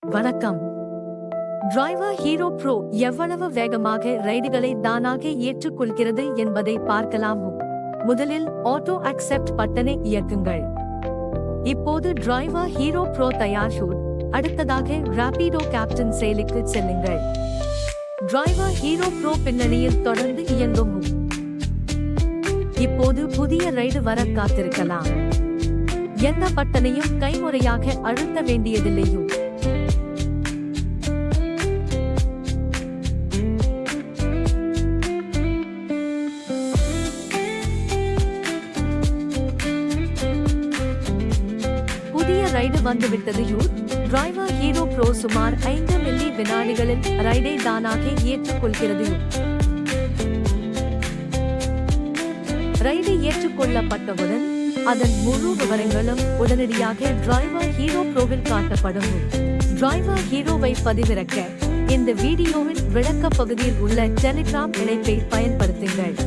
வணக்கம். Driver hero bro எவ்வளவு வேகமாக ரைடுகளை தானாக ஏற்றுக்கொள்கிறது என்பதை பார்க்கலாம். முதலில் ஆட்டோ அக்செப்ட் பட்டனை இயக்குங்கள். இப்போது டிரைவர் ஹீரோ ப்ரோ தயார். அடுத்ததாக ராபிடோ கேப்டன் செயலிக்கு செல்லுங்கள். டிரைவர் ஹீரோ ப்ரோ பின்னணியில் தொடர்ந்து இயங்கும். இப்போது புதிய ரைடு வர காத்திருக்கலாம். எந்த பட்டனையும் கைமுறையாக அழுத்த வேண்டியதில்லையும். புதிய ரைடு வந்துவிட்டது. டிரைவர் ஹீரோ ப்ரோ சுமார் 5 மில்லி வினாடிகளில் ரைடை தானாக ஏற்றுக்கொள்கிறது. ரைடு ஏற்றுக்கொள்ளப்பட்டவுடன் அதன் முழு விவரங்களும் உடனடியாக டிரைவர் ஹீரோ ப்ரோவில் காட்டப்படும். டிரைவர் ஹீரோவை பதிவிறக்க இந்த வீடியோவின் விளக்க பகுதியில் உள்ள டெலிகிராம் இணைப்பை பயன்படுத்துங்கள்.